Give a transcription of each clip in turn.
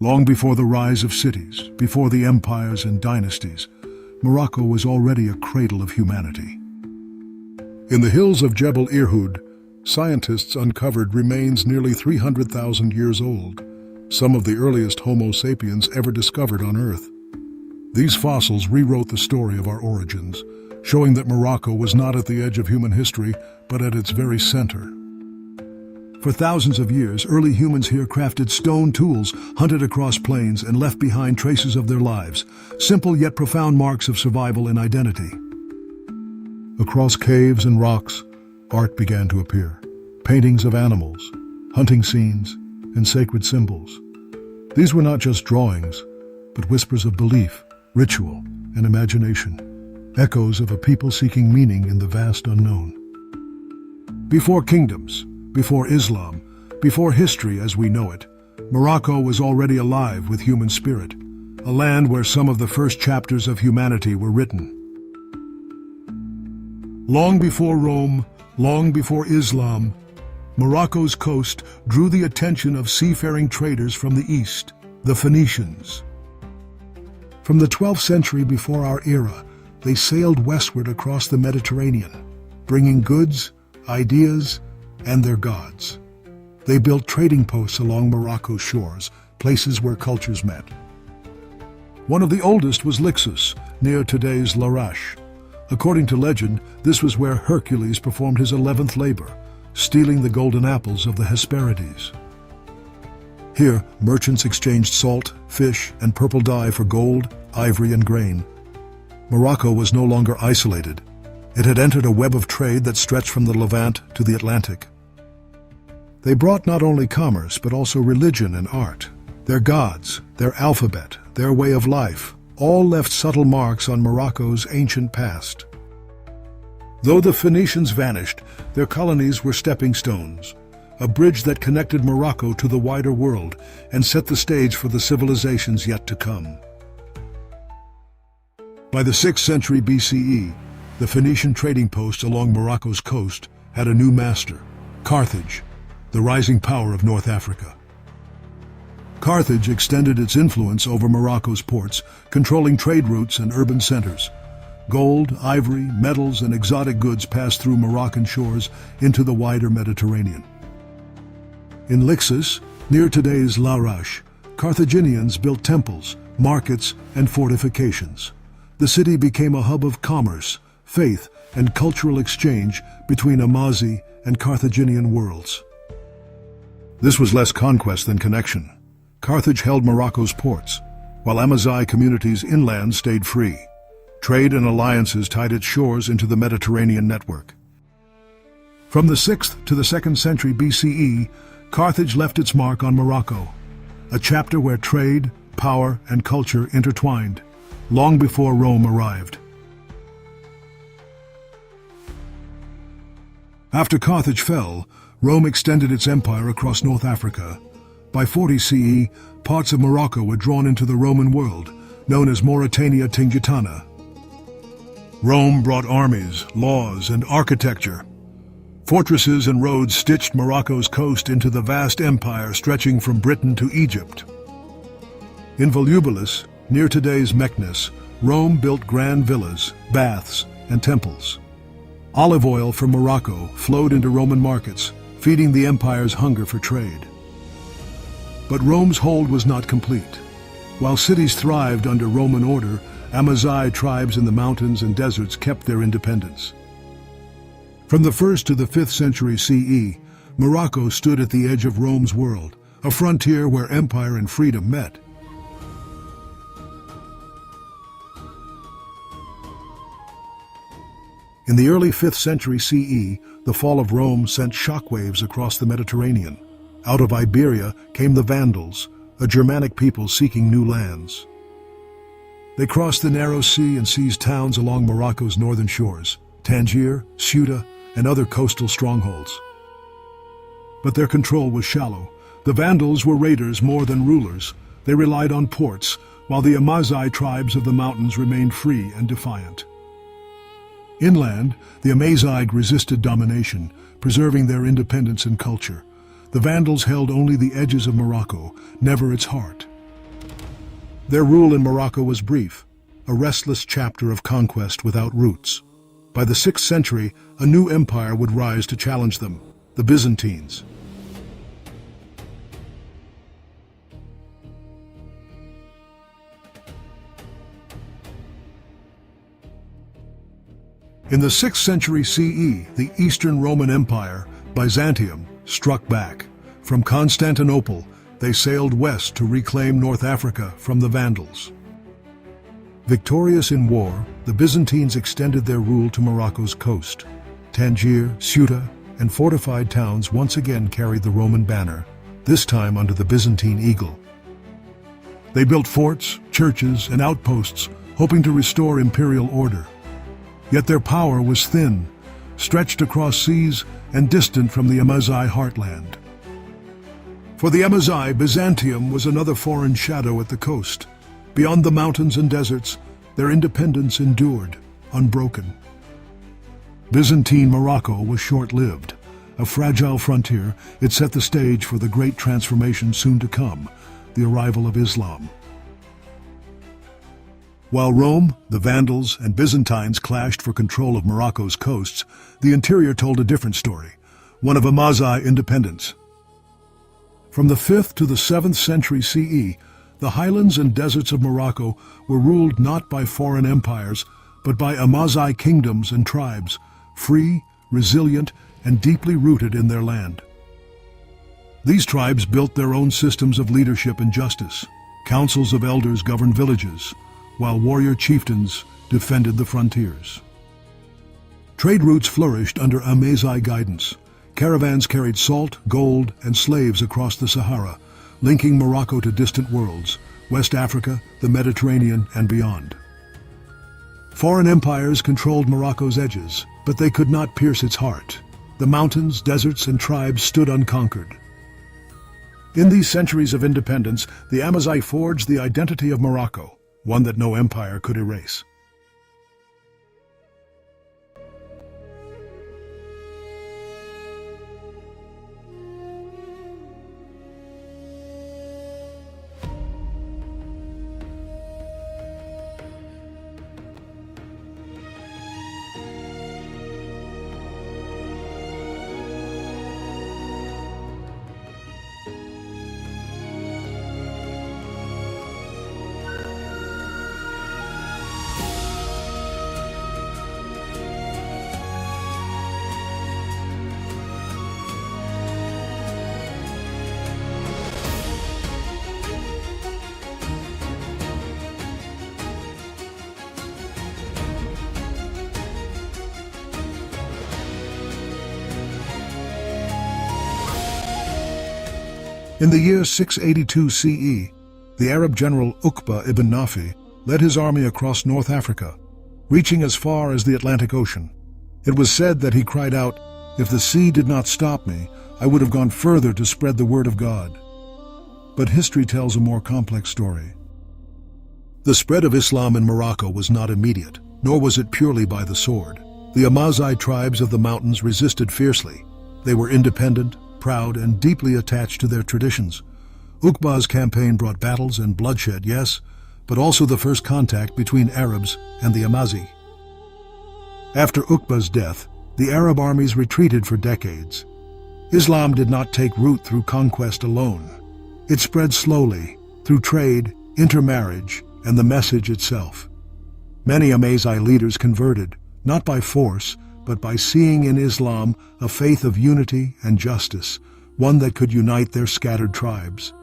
Long before the rise of cities, before the empires and dynasties, Morocco was already a cradle of humanity. In the hills of Jebel Irhoud, scientists uncovered remains nearly 300,000 years old, some of the earliest Homo sapiens ever discovered on Earth. These fossils rewrote the story of our origins, showing that Morocco was not at the edge of human history, but at its very center. For thousands of years, early humans here crafted stone tools, hunted across plains, and left behind traces of their lives, simple yet profound marks of survival and identity. Across caves and rocks, art began to appear. Paintings of animals, hunting scenes, and sacred symbols. These were not just drawings, but whispers of belief, ritual, and imagination, echoes of a people seeking meaning in the vast unknown. Before kingdoms, before Islam, before history as we know it, Morocco was already alive with human spirit, a land where some of the first chapters of humanity were written. Long before Rome, long before Islam, Morocco's coast drew the attention of seafaring traders from the east, the Phoenicians. From the 12th century before our era, they sailed westward across the Mediterranean, bringing goods, ideas, and their gods. They built trading posts along Morocco's shores, places where cultures met. One of the oldest was Lixus, near today's Larache. According to legend, this was where Hercules performed his 11th labor, stealing the golden apples of the Hesperides. Here, merchants exchanged salt, fish, and purple dye for gold, ivory, and grain. Morocco was no longer isolated. It had entered a web of trade that stretched from the Levant to the Atlantic. They brought not only commerce, but also religion and art. Their gods, their alphabet, their way of life, all left subtle marks on Morocco's ancient past. Though the Phoenicians vanished, their colonies were stepping stones, a bridge that connected Morocco to the wider world and set the stage for the civilizations yet to come. By the 6th century BCE, the Phoenician trading posts along Morocco's coast had a new master, Carthage, the rising power of North Africa. Carthage extended its influence over Morocco's ports, controlling trade routes and urban centers. Gold, ivory, metals, and exotic goods passed through Moroccan shores into the wider Mediterranean. In Lixus, near today's Larache, Carthaginians built temples, markets, and fortifications. The city became a hub of commerce, faith, and cultural exchange between Amazigh and Carthaginian worlds. This was less conquest than connection. Carthage held Morocco's ports, while Amazigh communities inland stayed free. Trade and alliances tied its shores into the Mediterranean network. From the 6th to the 2nd century BCE, Carthage left its mark on Morocco, a chapter where trade, power, and culture intertwined, long before Rome arrived. After Carthage fell, Rome extended its empire across North Africa. By 40 CE, parts of Morocco were drawn into the Roman world, known as Mauretania Tingitana. Rome brought armies, laws, and architecture. Fortresses and roads stitched Morocco's coast into the vast empire stretching from Britain to Egypt. In Volubilis, near today's Meknes, Rome built grand villas, baths, and temples. Olive oil from Morocco flowed into Roman markets, feeding the empire's hunger for trade. But Rome's hold was not complete. While cities thrived under Roman order, Amazigh tribes in the mountains and deserts kept their independence. From the 1st to the 5th century CE, Morocco stood at the edge of Rome's world, a frontier where empire and freedom met. In the early 5th century CE, the fall of Rome sent shockwaves across the Mediterranean. Out of Iberia came the Vandals, a Germanic people seeking new lands. They crossed the narrow sea and seized towns along Morocco's northern shores, Tangier, Ceuta, and other coastal strongholds. But their control was shallow. The Vandals were raiders more than rulers. They relied on ports, while the Amazigh tribes of the mountains remained free and defiant. Inland, the Amazigh resisted domination, preserving their independence and culture. The Vandals held only the edges of Morocco, never its heart. Their rule in Morocco was brief, a restless chapter of conquest without roots. By the 6th century, a new empire would rise to challenge them, the Byzantines. In the 6th century CE, the Eastern Roman Empire, Byzantium, struck back. From Constantinople, they sailed west to reclaim North Africa from the Vandals. Victorious in war, the Byzantines extended their rule to Morocco's coast. Tangier, Ceuta, and fortified towns once again carried the Roman banner, this time under the Byzantine eagle. They built forts, churches, and outposts, hoping to restore imperial order. Yet their power was thin, stretched across seas and distant from the Amazigh heartland. For the Amazigh, Byzantium was another foreign shadow at the coast. Beyond the mountains and deserts, their independence endured, unbroken. Byzantine Morocco was short-lived. A fragile frontier, it set the stage for the great transformation soon to come, the arrival of Islam. While Rome, the Vandals, and Byzantines clashed for control of Morocco's coasts, the interior told a different story, one of Amazigh independence. From the 5th to the 7th century CE, the highlands and deserts of Morocco were ruled not by foreign empires, but by Amazigh kingdoms and tribes, free, resilient, and deeply rooted in their land. These tribes built their own systems of leadership and justice. Councils of elders governed villages, while warrior chieftains defended the frontiers. Trade routes flourished under Amazigh guidance. Caravans carried salt, gold, and slaves across the Sahara, linking Morocco to distant worlds, West Africa, the Mediterranean, and beyond. Foreign empires controlled Morocco's edges, but they could not pierce its heart. The mountains, deserts, and tribes stood unconquered. In these centuries of independence, the Amazigh forged the identity of Morocco, one that no empire could erase. In the year 682 CE, the Arab general Uqba ibn Nafi led his army across North Africa, reaching as far as the Atlantic Ocean. It was said that he cried out, "If the sea did not stop me, I would have gone further to spread the word of God." But history tells a more complex story. The spread of Islam in Morocco was not immediate, nor was it purely by the sword. The Amazigh tribes of the mountains resisted fiercely. They were independent, proud, and deeply attached to their traditions. Uqba's campaign brought battles and bloodshed, yes, but also the first contact between Arabs and the Amazigh. After Uqba's death, the Arab armies retreated for decades. Islam did not take root through conquest alone. It spread slowly, through trade, intermarriage, and the message itself. Many Amazigh leaders converted, not by force, but by seeing in Islam a faith of unity and justice, one that could unite their scattered tribes.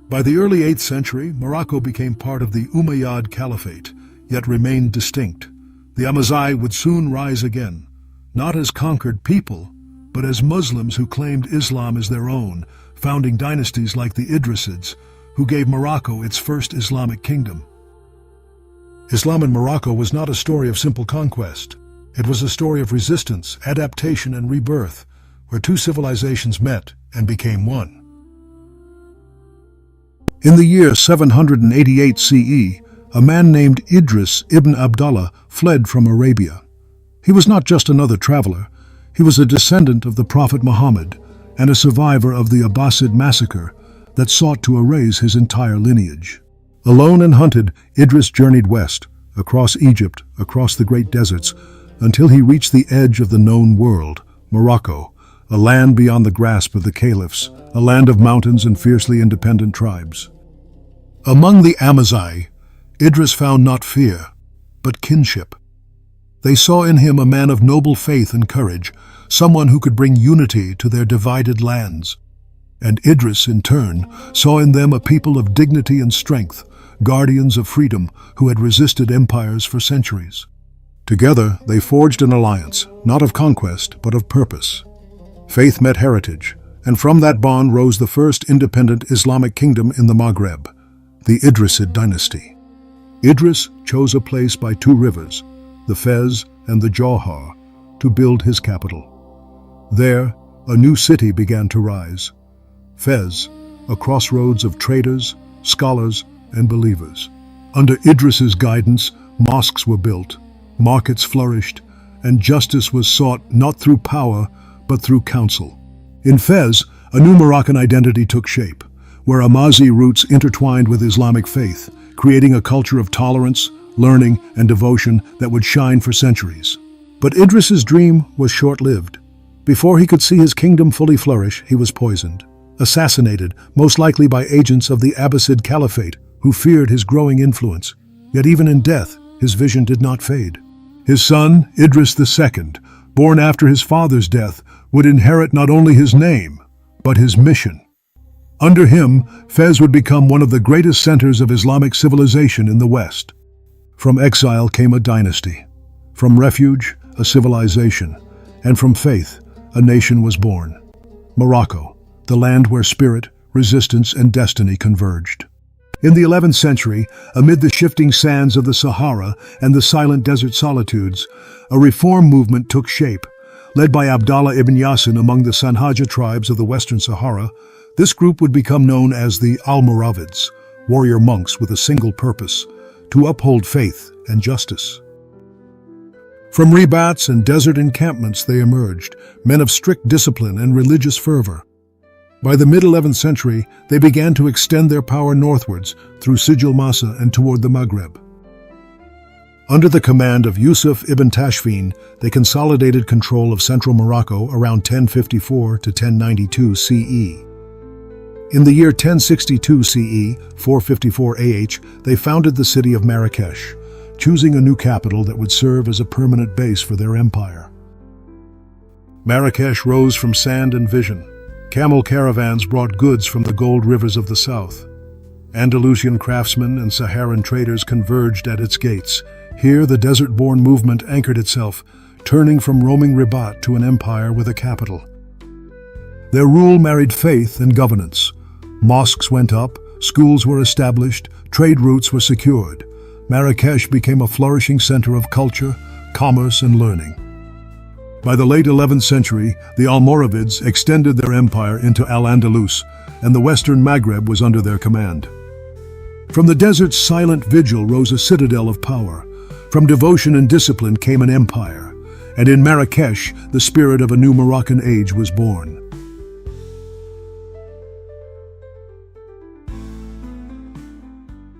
By the early 8th century, Morocco became part of the Umayyad Caliphate, yet remained distinct. The Amazigh would soon rise again, not as conquered people, but as Muslims who claimed Islam as their own, founding dynasties like the Idrisids, who gave Morocco its first Islamic kingdom. Islam in Morocco was not a story of simple conquest. It was a story of resistance, adaptation, and rebirth, where two civilizations met and became one. In the year 788 CE, a man named Idris ibn Abdallah fled from Arabia. He was not just another traveler, he was a descendant of the Prophet Muhammad and a survivor of the Abbasid massacre that sought to erase his entire lineage. Alone and hunted, Idris journeyed west, across Egypt, across the great deserts, until he reached the edge of the known world, Morocco, a land beyond the grasp of the caliphs, a land of mountains and fiercely independent tribes. Among the Amazigh, Idris found not fear, but kinship. They saw in him a man of noble faith and courage, someone who could bring unity to their divided lands. And Idris, in turn, saw in them a people of dignity and strength, guardians of freedom who had resisted empires for centuries. Together, they forged an alliance, not of conquest, but of purpose. Faith met heritage, and from that bond rose the first independent Islamic kingdom in the Maghreb, the Idrisid dynasty. Idris chose a place by two rivers, the Fez and the Jawhar, to build his capital. There, a new city began to rise. Fez, a crossroads of traders, scholars, and believers. Under Idris's guidance, mosques were built, markets flourished, and justice was sought not through power, but through counsel. In Fez, a new Moroccan identity took shape, where Amazigh roots intertwined with Islamic faith, creating a culture of tolerance, learning, and devotion that would shine for centuries. But Idris's dream was short-lived. Before he could see his kingdom fully flourish, he was poisoned, assassinated, most likely by agents of the Abbasid Caliphate, who feared his growing influence. Yet even in death, his vision did not fade. His son, Idris II, born after his father's death, would inherit not only his name, but his mission. Under him, Fez would become one of the greatest centers of Islamic civilization in the West. From exile came a dynasty. From refuge, a civilization. And from faith, a nation was born. Morocco, the land where spirit, resistance, and destiny converged. In the 11th century, amid the shifting sands of the Sahara and the silent desert solitudes, a reform movement took shape. Led by Abdallah ibn Yassin among the Sanhaja tribes of the Western Sahara, this group would become known as the Almoravids, warrior monks with a single purpose: to uphold faith and justice. From rebats and desert encampments they emerged, men of strict discipline and religious fervor. By the mid-11th century, they began to extend their power northwards through Sijil Massa and toward the Maghreb. Under the command of Yusuf ibn Tashfin, they consolidated control of central Morocco around 1054 to 1092 CE. In the year 1062 CE, 454 AH, they founded the city of Marrakesh, choosing a new capital that would serve as a permanent base for their empire. Marrakesh rose from sand and vision. Camel caravans brought goods from the gold rivers of the south. Andalusian craftsmen and Saharan traders converged at its gates. Here, the desert-born movement anchored itself, turning from roaming Rabat to an empire with a capital. Their rule married faith and governance. Mosques went up, schools were established, trade routes were secured. Marrakesh became a flourishing center of culture, commerce, and learning. By the late 11th century, the Almoravids extended their empire into Al-Andalus, and the western Maghreb was under their command. From the desert's silent vigil rose a citadel of power. From devotion and discipline came an empire, and in Marrakesh, the spirit of a new Moroccan age was born.